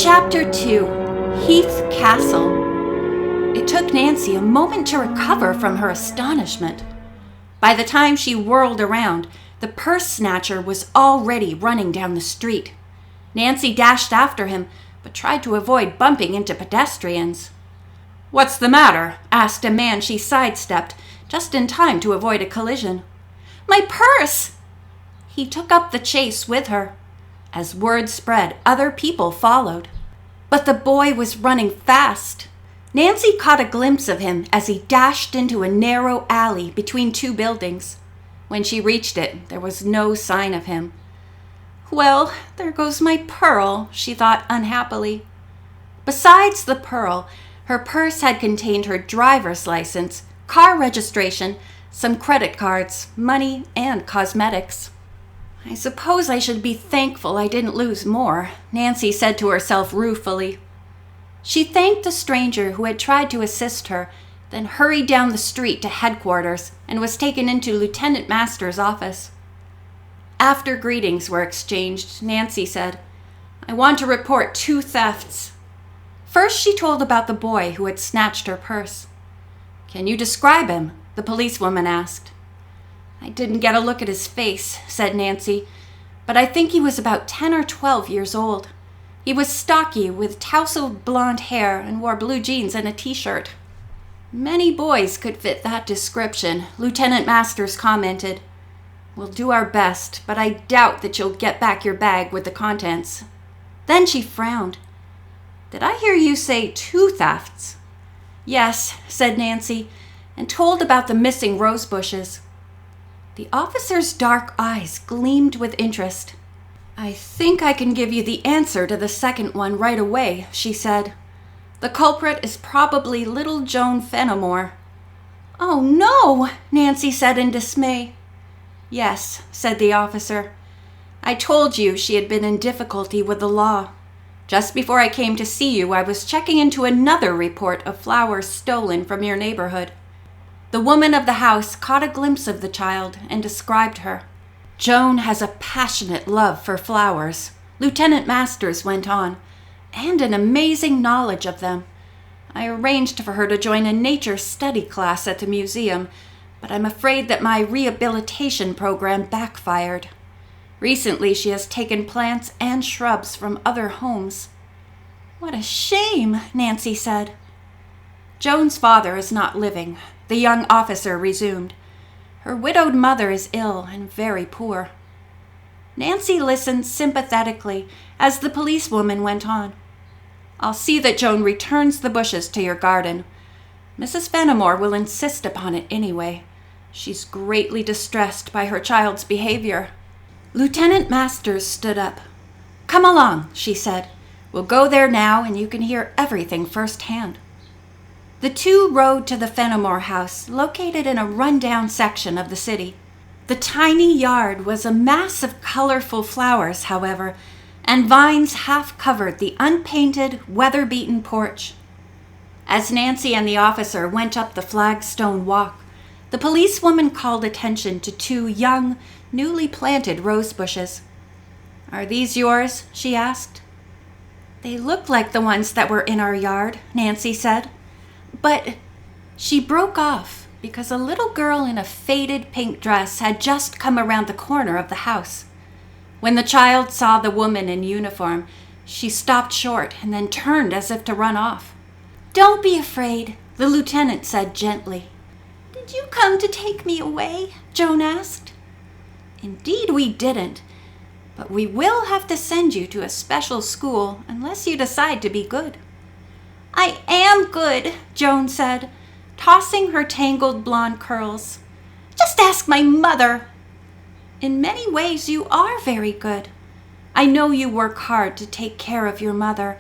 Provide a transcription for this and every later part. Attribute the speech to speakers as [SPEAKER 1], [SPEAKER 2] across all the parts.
[SPEAKER 1] Chapter 2. Heath Castle. It took Nancy a moment to recover from her astonishment. By the time she whirled around, the purse snatcher was already running down the street. Nancy dashed after him, but tried to avoid bumping into pedestrians. "What's the matter?" asked a man she sidestepped, just in time to avoid a collision. "My purse!" He took up the chase with her. As word spread, other people followed. But the boy was running fast. Nancy caught a glimpse of him as he dashed into a narrow alley between two buildings. When she reached it, there was no sign of him. "Well, there goes my pearl," she thought unhappily. Besides the pearl, her purse had contained her driver's license, car registration, some credit cards, money, and cosmetics. "I suppose I should be thankful I didn't lose more," Nancy said to herself ruefully. She thanked the stranger who had tried to assist her, then hurried down the street to headquarters and was taken into Lieutenant Master's office. After greetings were exchanged, Nancy said, "I want to report 2 thefts. First, she told about the boy who had snatched her purse. "Can you describe him?" the policewoman asked. "I didn't get a look at his face," said Nancy, "but I think he was about 10 or 12 years old. He was stocky with tousled blonde hair and wore blue jeans and a t-shirt." "Many boys could fit that description," Lieutenant Masters commented. "We'll do our best, but I doubt that you'll get back your bag with the contents." Then she frowned. "Did I hear you say 2 thefts?" "Yes," said Nancy, and told about the missing rose bushes. The officer's dark eyes gleamed with interest. "I think I can give you the answer to the second one right away," she said. "The culprit is probably little Joan Fenimore." "Oh, no!" Nancy said in dismay. "Yes," said the officer. "I told you she had been in difficulty with the law. Just before I came to see you, I was checking into another report of flowers stolen from your neighborhood. The woman of the house caught a glimpse of the child and described her. Joan has a passionate love for flowers," Lieutenant Masters went on, "and an amazing knowledge of them. I arranged for her to join a nature study class at the museum, but I'm afraid that my rehabilitation program backfired. Recently, she has taken plants and shrubs from other homes." "What a shame," Nancy said. "Joan's father is not living," the young officer resumed. "Her widowed mother is ill and very poor." Nancy listened sympathetically as the policewoman went on. "I'll see that Joan returns the bushes to your garden. Mrs. Fenimore will insist upon it anyway. She's greatly distressed by her child's behavior." Lieutenant Masters stood up. "Come along," she said. "We'll go there now and you can hear everything firsthand." The two rode to the Fenimore house, located in a run-down section of the city. The tiny yard was a mass of colorful flowers, however, and vines half covered the unpainted, weather-beaten porch. As Nancy and the officer went up the flagstone walk, the policewoman called attention to 2 young, newly planted rose bushes. "Are these yours?" she asked. "They look like the ones that were in our yard," Nancy said. "But—" She broke off because a little girl in a faded pink dress had just come around the corner of the house. When the child saw the woman in uniform, she stopped short and then turned as if to run off. "Don't be afraid," the lieutenant said gently. "Did you come to take me away?" Joan asked. "Indeed we didn't, but we will have to send you to a special school unless you decide to be good." "I am good," Joan said, tossing her tangled blonde curls. "Just ask my mother." "In many ways you are very good. I know you work hard to take care of your mother,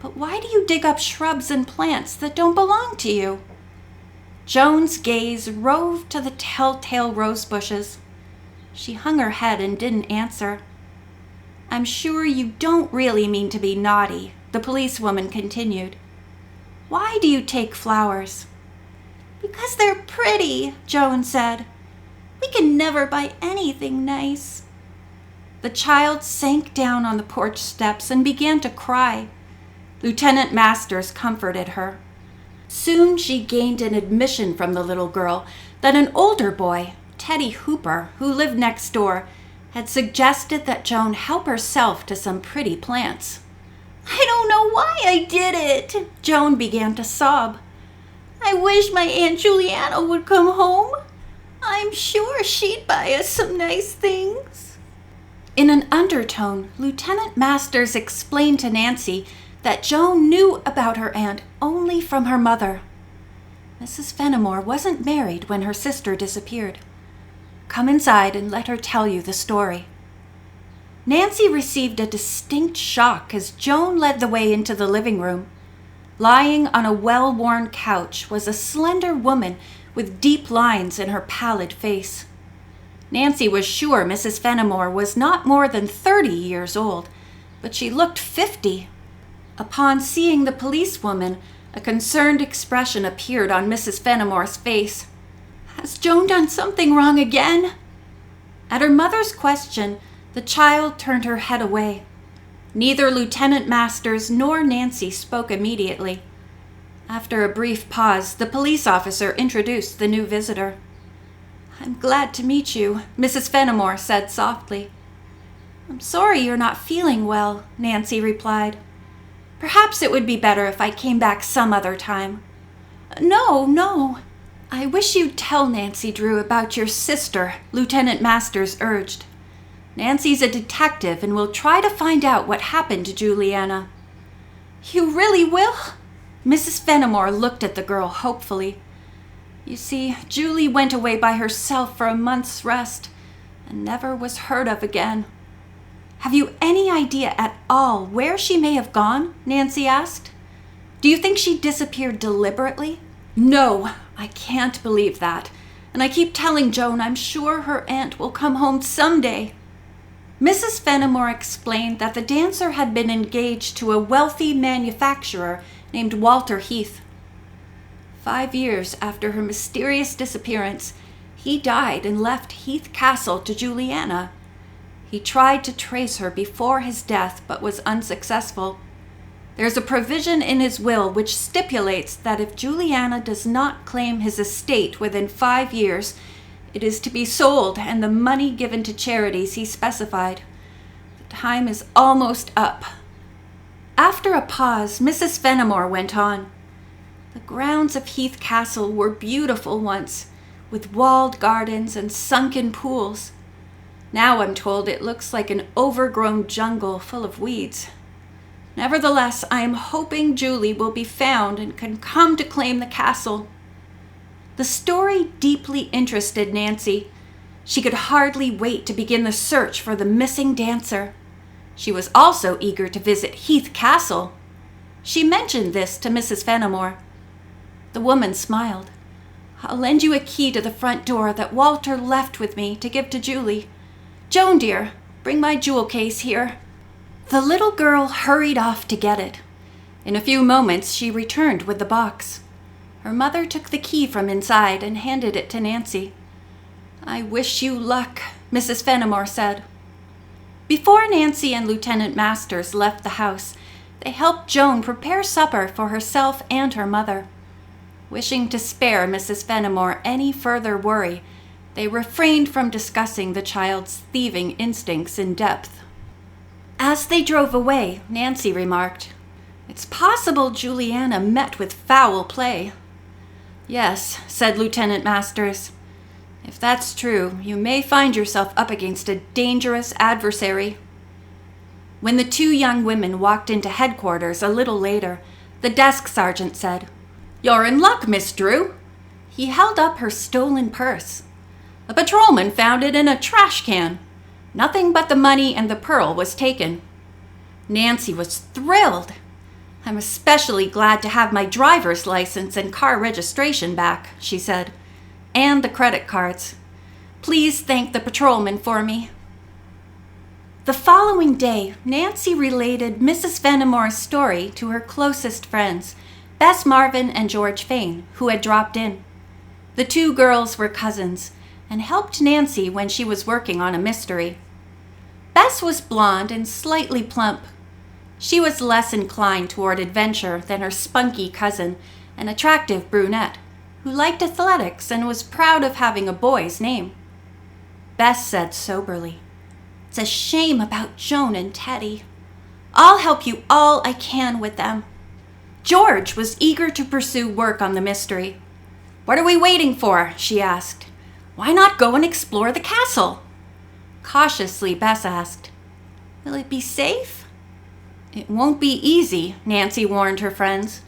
[SPEAKER 1] but why do you dig up shrubs and plants that don't belong to you?" Joan's gaze roved to the telltale rose bushes. She hung her head and didn't answer. "I'm sure you don't really mean to be naughty," the policewoman continued. "Why do you take flowers?" "Because they're pretty," Joan said. "We can never buy anything nice." The child sank down on the porch steps and began to cry. Lieutenant Masters comforted her. Soon she gained an admission from the little girl that an older boy, Teddy Hooper, who lived next door, had suggested that Joan help herself to some pretty plants. "I don't know why I did it," Joan began to sob. "I wish my Aunt Juliana would come home. I'm sure she'd buy us some nice things." In an undertone, Lieutenant Masters explained to Nancy that Joan knew about her aunt only from her mother. Mrs. Fenimore wasn't married when her sister disappeared. Come inside and let her tell you the story. Nancy received a distinct shock as Joan led the way into the living room. Lying on a well-worn couch was a slender woman with deep lines in her pallid face. Nancy was sure Mrs. Fenimore was not more than 30 years old, but she looked 50. Upon seeing the policewoman, a concerned expression appeared on Mrs. Fenimore's face. "Has Joan done something wrong again?" At her mother's question, the child turned her head away. Neither Lieutenant Masters nor Nancy spoke immediately. After a brief pause, the police officer introduced the new visitor. "I'm glad to meet you," Mrs. Fenimore said softly. "I'm sorry you're not feeling well," Nancy replied. "Perhaps it would be better if I came back some other time." No. "I wish you'd tell Nancy Drew about your sister," Lieutenant Masters urged. "Nancy's a detective and will try to find out what happened to Juliana." "You really will?" Mrs. Fenimore looked at the girl hopefully. "You see, Julie went away by herself for a month's rest and never was heard of again." "Have you any idea at all where she may have gone?" Nancy asked. "Do you think she disappeared deliberately?" "No, I can't believe that. And I keep telling Joan I'm sure her aunt will come home someday." Mrs. Fenimore explained that the dancer had been engaged to a wealthy manufacturer named Walter Heath. 5 years after her mysterious disappearance, he died and left Heath Castle to Juliana. He tried to trace her before his death, but was unsuccessful. There's a provision in his will which stipulates that if Juliana does not claim his estate within 5 years, it is to be sold and the money given to charities he specified. The time is almost up. After a pause, Mrs. Fenimore went on. "The grounds of Heath Castle were beautiful once, with walled gardens and sunken pools. Now I'm told it looks like an overgrown jungle full of weeds. Nevertheless, I am hoping Julie will be found and can come to claim the castle." The story deeply interested Nancy. She could hardly wait to begin the search for the missing dancer. She was also eager to visit Heath Castle. She mentioned this to Mrs. Fenimore. The woman smiled. "I'll lend you a key to the front door that Walter left with me to give to Julie. Joan, dear, bring my jewel case here." The little girl hurried off to get it. In a few moments, she returned with the box. Her mother took the key from inside and handed it to Nancy. "I wish you luck," Mrs. Fenimore said. Before Nancy and Lieutenant Masters left the house, they helped Joan prepare supper for herself and her mother. Wishing to spare Mrs. Fenimore any further worry, they refrained from discussing the child's thieving instincts in depth. As they drove away, Nancy remarked, "It's possible Juliana met with foul play." "Yes," said Lieutenant Masters. "If that's true, you may find yourself up against a dangerous adversary." When the two young women walked into headquarters a little later, the desk sergeant said, "You're in luck, Miss Drew." He held up her stolen purse. "A patrolman found it in a trash can. Nothing but the money and the pearl was taken." Nancy was thrilled. "I'm especially glad to have my driver's license and car registration back," she said, "and the credit cards. Please thank the patrolman for me." The following day, Nancy related Mrs. Fenimore's story to her closest friends, Bess Marvin and George Fane, who had dropped in. The two girls were cousins and helped Nancy when she was working on a mystery. Bess was blonde and slightly plump. She was less inclined toward adventure than her spunky cousin, an attractive brunette, who liked athletics and was proud of having a boy's name. Bess said soberly, "It's a shame about Joan and Teddy. I'll help you all I can with them." George was eager to pursue work on the mystery. "What are we waiting for?" she asked. "Why not go and explore the castle?" Cautiously, Bess asked, "Will it be safe?" "It won't be easy," Nancy warned her friends.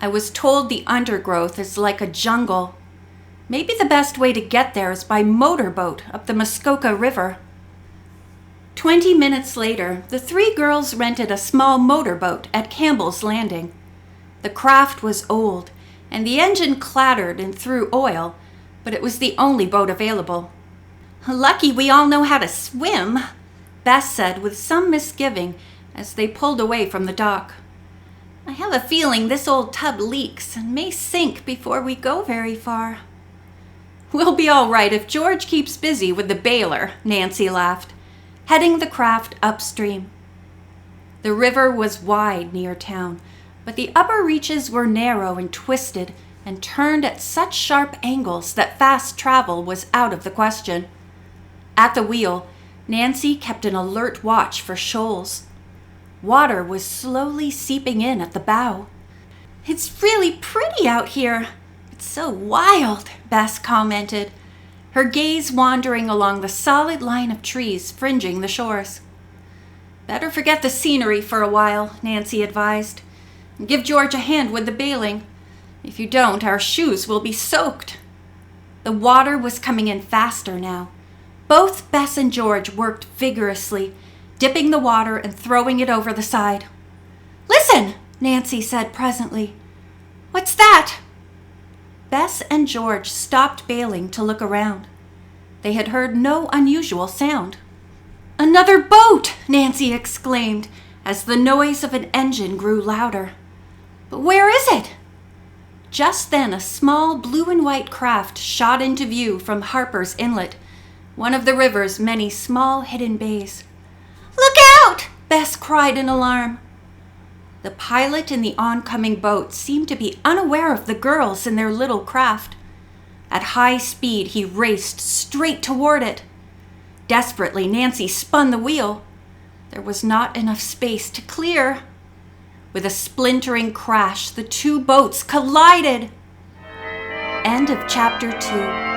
[SPEAKER 1] "I was told the undergrowth is like a jungle. Maybe the best way to get there is by motorboat up the Muskoka River." 20 minutes later, the three girls rented a small motorboat at Campbell's Landing. The craft was old, and the engine clattered and threw oil, but it was the only boat available. "Lucky we all know how to swim," Bess said with some misgiving as they pulled away from the dock. "I have a feeling this old tub leaks and may sink before we go very far." "We'll be all right if George keeps busy with the baler," Nancy laughed, heading the craft upstream. The river was wide near town, but the upper reaches were narrow and twisted and turned at such sharp angles that fast travel was out of the question. At the wheel, Nancy kept an alert watch for shoals. Water was slowly seeping in at the bow. "It's really pretty out here. It's so wild," Bess commented, her gaze wandering along the solid line of trees fringing the shores. "Better forget the scenery for a while," Nancy advised. "Give George a hand with the bailing. If you don't, our shoes will be soaked." The water was coming in faster now. Both Bess and George worked vigorously, dipping the water and throwing it over the side. "Listen," Nancy said presently. "What's that?" Bess and George stopped bailing to look around. They had heard no unusual sound. "Another boat!" Nancy exclaimed as the noise of an engine grew louder. "But where is it?" Just then a small blue and white craft shot into view from Harper's Inlet, one of the river's many small hidden bays. "Look out!" Bess cried in alarm. The pilot in the oncoming boat seemed to be unaware of the girls in their little craft. At high speed, he raced straight toward it. Desperately, Nancy spun the wheel. There was not enough space to clear. With a splintering crash, the two boats collided. End of chapter 2.